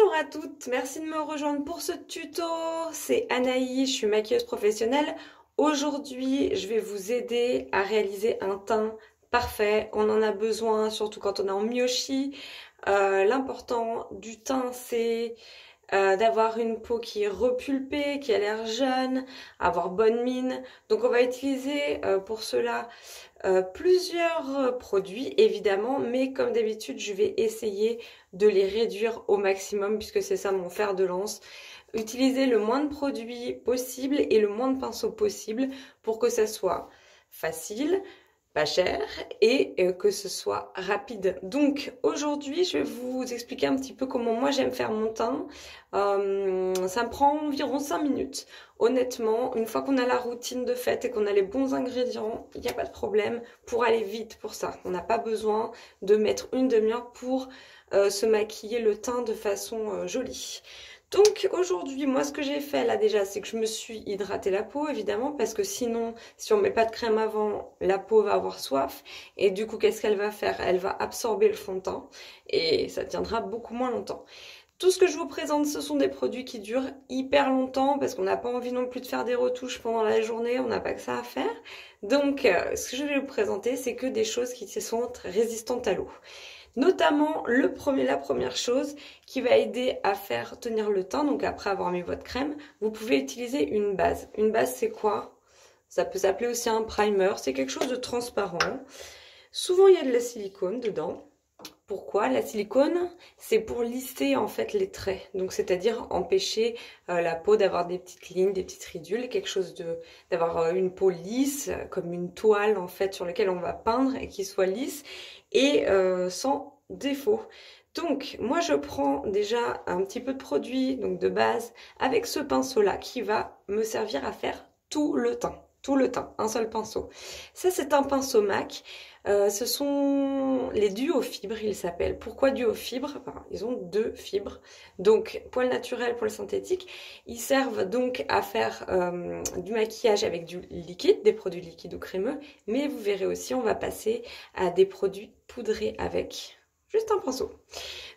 Bonjour à toutes, merci de me rejoindre pour ce tuto. C'est Anaïs, je suis maquilleuse professionnelle. Aujourd'hui, je vais vous aider à réaliser un teint parfait. On en a besoin, surtout quand on est en myoshi. L'important du teint, c'est d'avoir une peau qui est repulpée, qui a l'air jeune, avoir bonne mine. Donc on va utiliser pour cela plusieurs produits évidemment, mais comme d'habitude je vais essayer de les réduire au maximum puisque c'est ça mon fer de lance. Utiliser le moins de produits possible et le moins de pinceaux possible pour que ça soit facile, pas cher et que ce soit rapide. Donc aujourd'hui je vais vous expliquer un petit peu comment moi j'aime faire mon teint. Ça me prend environ 5 minutes. Honnêtement, une fois qu'on a la routine de fait et qu'on a les bons ingrédients, il n'y a pas de problème pour aller vite pour ça. On n'a pas besoin de mettre une demi-heure pour se maquiller le teint de façon jolie. Donc aujourd'hui, moi ce que j'ai fait là déjà, c'est que je me suis hydraté la peau évidemment parce que sinon, si on met pas de crème avant, la peau va avoir soif et du coup qu'est-ce qu'elle va faire? Elle va absorber le fond de teint et ça tiendra beaucoup moins longtemps. Tout ce que je vous présente, ce sont des produits qui durent hyper longtemps parce qu'on n'a pas envie non plus de faire des retouches pendant la journée, on n'a pas que ça à faire. Donc ce que je vais vous présenter, c'est que des choses qui sont très résistantes à l'eau. Notamment la première chose qui va aider à faire tenir le teint, donc après avoir mis votre crème, vous pouvez utiliser une base. Une base c'est quoi? Ça peut s'appeler aussi un primer, c'est quelque chose de transparent. Souvent il y a de la silicone dedans. Pourquoi? La silicone, c'est pour lisser en fait les traits, donc c'est-à-dire empêcher la peau d'avoir des petites lignes, des petites ridules, d'avoir une peau lisse, comme une toile en fait sur laquelle on va peindre et qui soit lisse et sans défaut. Donc moi je prends déjà un petit peu de produit, donc de base, avec ce pinceau là qui va me servir à faire tout le teint. Tout le teint, un seul pinceau. Ça c'est un pinceau MAC. Ce sont les duos fibres, ils s'appellent. Pourquoi duos fibres? Ils ont deux fibres, donc poil naturel, poil synthétique. Ils servent donc à faire du maquillage avec du liquide, des produits liquides ou crémeux, mais vous verrez aussi, on va passer à des produits poudrés avec juste un pinceau.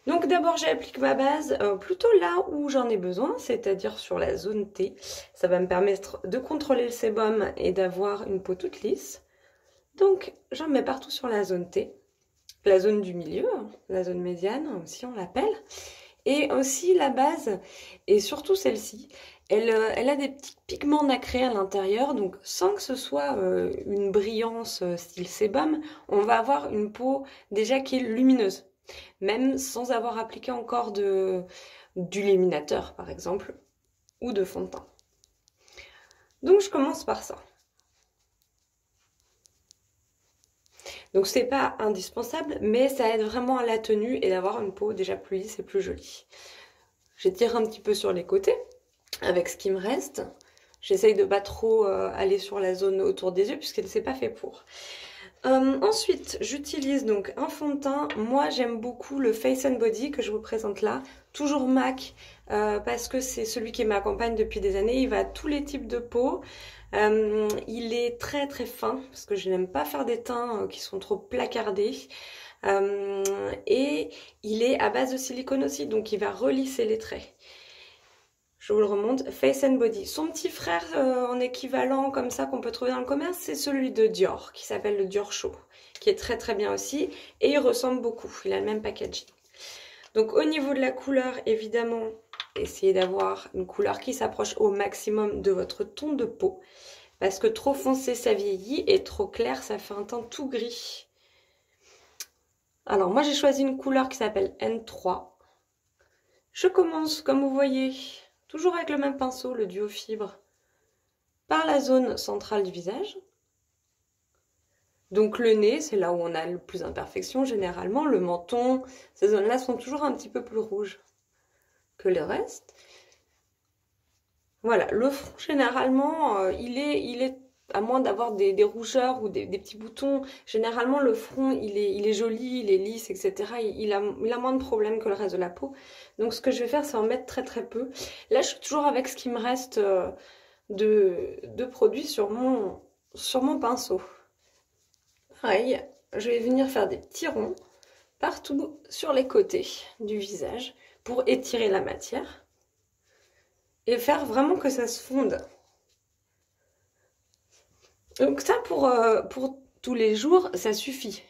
Donc d'abord j'applique ma base plutôt là où j'en ai besoin, c'est-à-dire sur la zone T. Ça va me permettre de contrôler le sébum et d'avoir une peau toute lisse. Donc j'en mets partout sur la zone T, la zone du milieu, la zone médiane aussi on l'appelle. Et aussi la base, et surtout celle-ci, elle a des petits pigments nacrés à l'intérieur, donc sans que ce soit une brillance style sébum, on va avoir une peau déjà qui est lumineuse. Même sans avoir appliqué encore d'illuminateur par exemple, ou de fond de teint. Donc je commence par ça. Donc c'est pas indispensable, mais ça aide vraiment à la tenue et d'avoir une peau déjà plus lisse et plus jolie. J'étire un petit peu sur les côtés, avec ce qui me reste. J'essaye de pas trop aller sur la zone autour des yeux, puisqu'elle ne s'est pas fait pour. Ensuite, j'utilise donc un fond de teint. Moi, j'aime beaucoup le Face and Body que je vous présente là. Toujours MAC, parce que c'est celui qui m'accompagne depuis des années. Il va à tous les types de peau. Il est très très fin, parce que je n'aime pas faire des teints qui sont trop placardés. Et il est à base de silicone aussi, donc il va relisser les traits. Je vous le remonte, Face and Body. Son petit frère en équivalent comme ça qu'on peut trouver dans le commerce, c'est celui de Dior, qui s'appelle le Dior Show, qui est très très bien aussi, et il ressemble beaucoup, il a le même packaging. Donc au niveau de la couleur, évidemment, essayez d'avoir une couleur qui s'approche au maximum de votre ton de peau, parce que trop foncé ça vieillit, et trop clair ça fait un teint tout gris. Alors moi j'ai choisi une couleur qui s'appelle N3. Je commence, comme vous voyez, toujours avec le même pinceau, le duo fibre, par la zone centrale du visage. Donc le nez, c'est là où on a le plus d'imperfections généralement. Le menton, ces zones-là sont toujours un petit peu plus rouges que le reste. Voilà, le front généralement, il est à moins d'avoir des rougeurs ou des petits boutons, généralement le front il est joli, il est lisse, etc. Il a moins de problèmes que le reste de la peau. Donc ce que je vais faire, c'est en mettre très très peu. Là, je suis toujours avec ce qui me reste de produits sur mon pinceau. Pareil, je vais venir faire des petits ronds partout sur les côtés du visage pour étirer la matière et faire vraiment que ça se fonde. Donc ça pour tous les jours, ça suffit.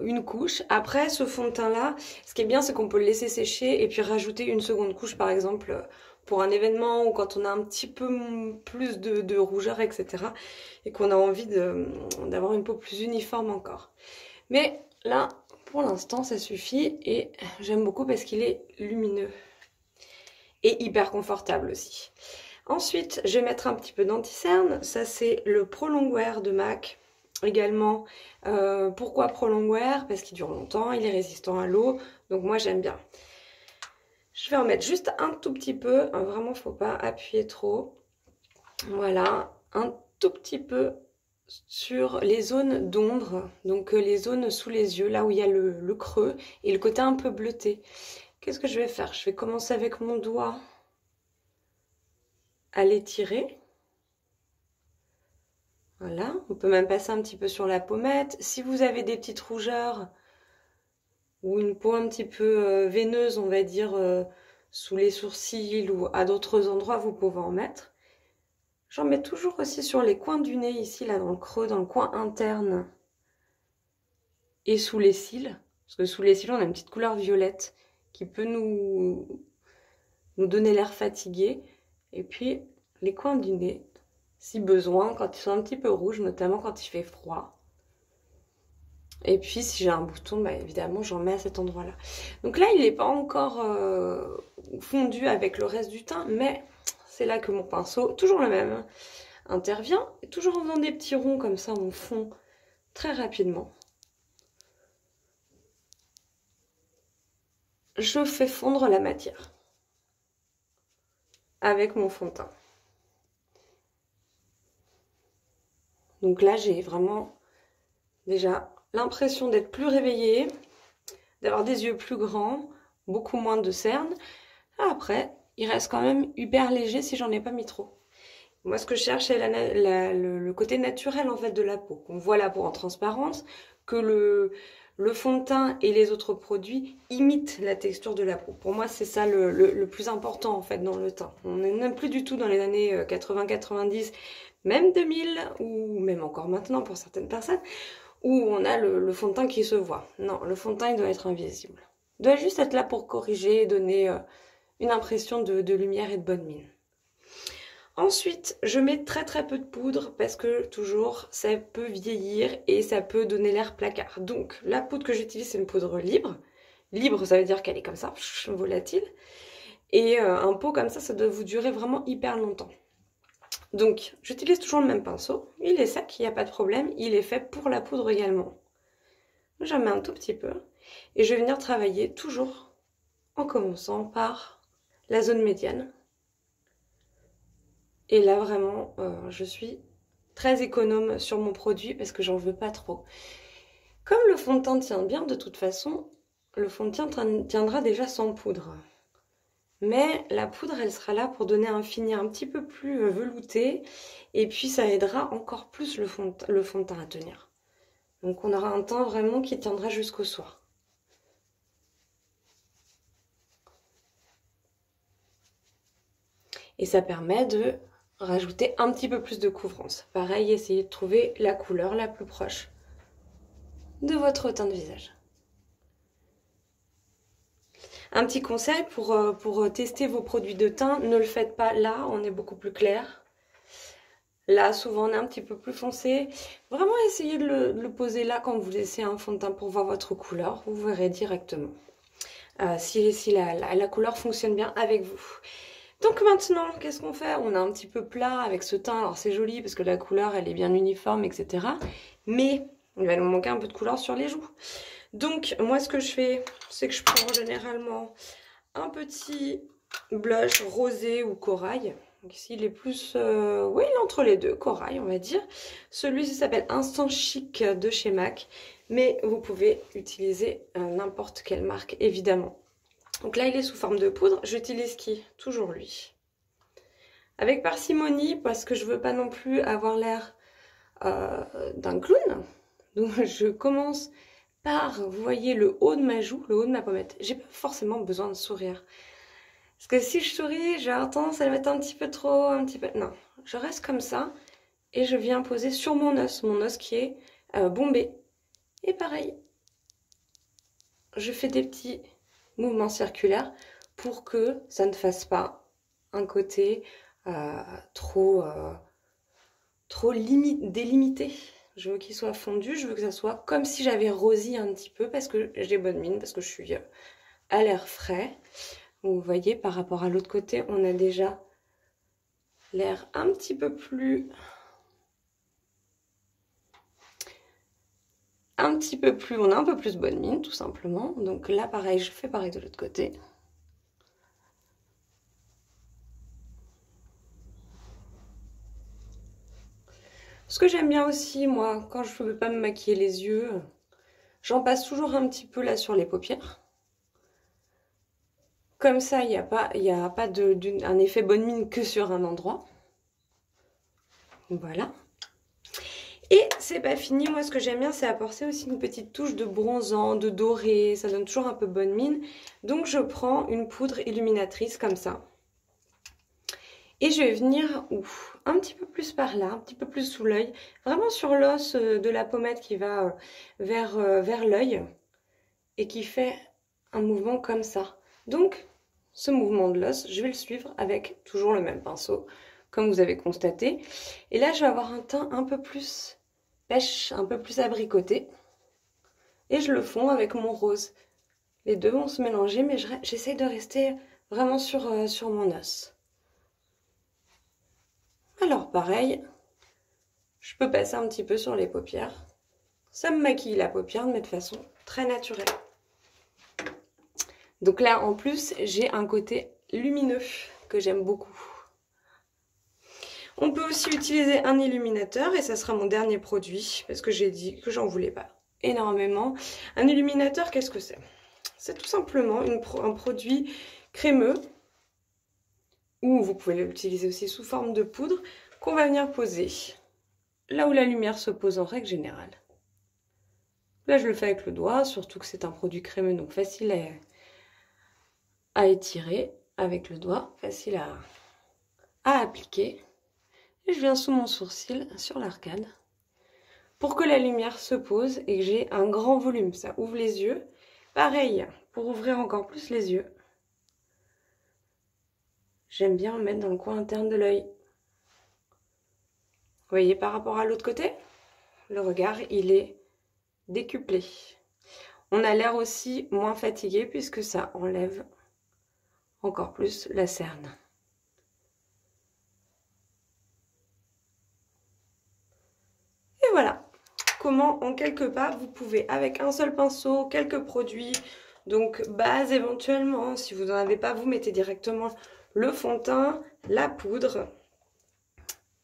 Une couche. Après ce fond de teint là, ce qui est bien c'est qu'on peut le laisser sécher et puis rajouter une seconde couche par exemple pour un événement ou quand on a un petit peu plus de rougeur etc. et qu'on a envie d'avoir une peau plus uniforme encore. Mais là pour l'instant ça suffit et j'aime beaucoup parce qu'il est lumineux et hyper confortable aussi. Ensuite je vais mettre un petit peu d'anti-cerne, ça c'est le Pro Longwear de MAC. Également, pourquoi Pro Longwear? Parce qu'il dure longtemps, il est résistant à l'eau, donc moi j'aime bien. Je vais en mettre juste un tout petit peu, vraiment faut pas appuyer trop. Voilà, un tout petit peu sur les zones d'ombre, donc les zones sous les yeux, là où il y a le creux et le côté un peu bleuté. Qu'est-ce que je vais faire? Je vais commencer avec mon doigt à l'étirer. Voilà, on peut même passer un petit peu sur la pommette. Si vous avez des petites rougeurs ou une peau un petit peu veineuse, on va dire, sous les sourcils ou à d'autres endroits, vous pouvez en mettre. J'en mets toujours aussi sur les coins du nez, ici, là, dans le creux, dans le coin interne. Et sous les cils. Parce que sous les cils, on a une petite couleur violette qui peut nous donner l'air fatigué. Et puis, les coins du nez. Si besoin, quand ils sont un petit peu rouges, notamment quand il fait froid. Et puis si j'ai un bouton, bah, évidemment j'en mets à cet endroit-là. Donc là il n'est pas encore fondu avec le reste du teint, mais c'est là que mon pinceau, toujours le même, intervient. Et toujours en faisant des petits ronds comme ça, on fond très rapidement. Je fais fondre la matière avec mon fond de teint. Donc là, j'ai vraiment déjà l'impression d'être plus réveillée, d'avoir des yeux plus grands, beaucoup moins de cernes. Après, il reste quand même hyper léger si j'en ai pas mis trop. Moi, ce que je cherche, c'est le côté naturel en fait de la peau. Qu'on voit la peau en transparence, que le fond de teint et les autres produits imitent la texture de la peau. Pour moi, c'est ça le plus important en fait dans le teint. On n'est même plus du tout dans les années 80-90, même 2000, ou même encore maintenant pour certaines personnes, où on a le fond de teint qui se voit. Non, le fond de teint, il doit être invisible. Il doit juste être là pour corriger et donner une impression de lumière et de bonne mine. Ensuite, je mets très peu de poudre parce que toujours ça peut vieillir et ça peut donner l'air placard. Donc la poudre que j'utilise c'est une poudre libre. Libre ça veut dire qu'elle est comme ça, volatile. Et un pot comme ça doit vous durer vraiment hyper longtemps. Donc j'utilise toujours le même pinceau, il est sec, il n'y a pas de problème, il est fait pour la poudre également. J'en mets un tout petit peu et je vais venir travailler toujours en commençant par la zone médiane. Et là, vraiment, je suis très économe sur mon produit parce que j'en veux pas trop. Comme le fond de teint tient bien, de toute façon, le fond de teint tiendra déjà sans poudre. Mais la poudre, elle sera là pour donner un fini un petit peu plus velouté. Et puis, ça aidera encore plus le fond de teint à tenir. Donc, on aura un teint vraiment qui tiendra jusqu'au soir. Et ça permet de rajouter un petit peu plus de couvrance. Pareil, essayez de trouver la couleur la plus proche de votre teint de visage. Un petit conseil pour tester vos produits de teint, ne le faites pas là, on est beaucoup plus clair. Là, souvent, on est un petit peu plus foncé. Vraiment, essayez de le poser là quand vous laissez un fond de teint pour voir votre couleur. Vous verrez directement si la couleur fonctionne bien avec vous. Donc maintenant, qu'est-ce qu'on fait? On a un petit peu plat avec ce teint. Alors c'est joli parce que la couleur, elle est bien uniforme, etc. Mais il va nous manquer un peu de couleur sur les joues. Donc moi, ce que je fais, c'est que je prends généralement un petit blush rosé ou corail. Donc ici, il est plus... oui, il est entre les deux, corail, on va dire. Celui-ci s'appelle Instant Chic de chez MAC. Mais vous pouvez utiliser n'importe quelle marque, évidemment. Donc là, il est sous forme de poudre. J'utilise qui? Toujours lui. Avec parcimonie, parce que je veux pas non plus avoir l'air d'un clown. Donc je commence par, vous voyez, le haut de ma joue, le haut de ma pommette. J'ai pas forcément besoin de sourire. Parce que si je souris, j'ai tendance à le mettre un petit peu trop, un petit peu... Non, je reste comme ça et je viens poser sur mon os qui est bombé. Et pareil, je fais des petits mouvements circulaires pour que ça ne fasse pas un côté trop délimité. Je veux qu'il soit fondu, je veux que ça soit comme si j'avais rosé un petit peu parce que j'ai bonne mine, parce que je suis à l'air frais. Vous voyez, par rapport à l'autre côté, on a déjà l'air un petit peu plus... on a un peu plus bonne mine, tout simplement. Donc là, pareil, je fais pareil de l'autre côté. Ce que j'aime bien aussi, moi, quand je ne veux pas me maquiller les yeux, j'en passe toujours un petit peu là sur les paupières. Comme ça, il n'y a pas un effet bonne mine que sur un endroit. Voilà. Et c'est pas fini, moi ce que j'aime bien c'est apporter aussi une petite touche de bronzant, de doré, ça donne toujours un peu bonne mine. Donc je prends une poudre illuminatrice comme ça. Et je vais venir un petit peu plus par là, un petit peu plus sous l'œil, vraiment sur l'os de la pommette qui va vers l'œil et qui fait un mouvement comme ça. Donc ce mouvement de l'os, je vais le suivre avec toujours le même pinceau, comme vous avez constaté. Et là je vais avoir un teint un peu plus pêche, un peu plus abricoté. Et je le fonds avec mon rose. Les deux vont se mélanger, mais j'essaye de rester vraiment sur mon os. Alors pareil, je peux passer un petit peu sur les paupières. Ça me maquille la paupière, mais de façon très naturelle. Donc là, en plus, j'ai un côté lumineux que j'aime beaucoup. On peut aussi utiliser un illuminateur et ça sera mon dernier produit parce que j'ai dit que j'en voulais pas énormément. Un illuminateur, qu'est-ce que c'est? C'est tout simplement un produit crémeux ou vous pouvez l'utiliser aussi sous forme de poudre qu'on va venir poser là où la lumière se pose en règle générale. Là, je le fais avec le doigt, surtout que c'est un produit crémeux donc facile à étirer avec le doigt, facile à appliquer. Et je viens sous mon sourcil, sur l'arcade, pour que la lumière se pose et que j'ai un grand volume. Ça ouvre les yeux. Pareil, pour ouvrir encore plus les yeux, j'aime bien en mettre dans le coin interne de l'œil. Vous voyez, par rapport à l'autre côté, le regard, il est décuplé. On a l'air aussi moins fatigué puisque ça enlève encore plus la cerne. Et voilà comment en quelques pas vous pouvez avec un seul pinceau, quelques produits, donc base éventuellement, si vous n'en avez pas vous mettez directement le fond de teint, la poudre,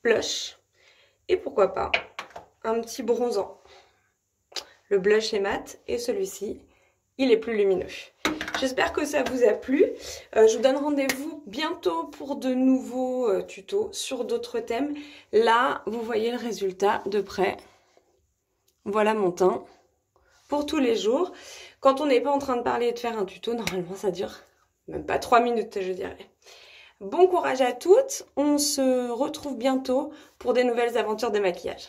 blush et pourquoi pas un petit bronzant. Le blush est mat et celui-ci il est plus lumineux. J'espère que ça vous a plu. Je vous donne rendez-vous bientôt pour de nouveaux tutos sur d'autres thèmes. Là, vous voyez le résultat de près. Voilà mon teint pour tous les jours. Quand on n'est pas en train de parler et de faire un tuto, normalement ça dure même pas 3 minutes, je dirais. Bon courage à toutes. On se retrouve bientôt pour des nouvelles aventures de maquillage.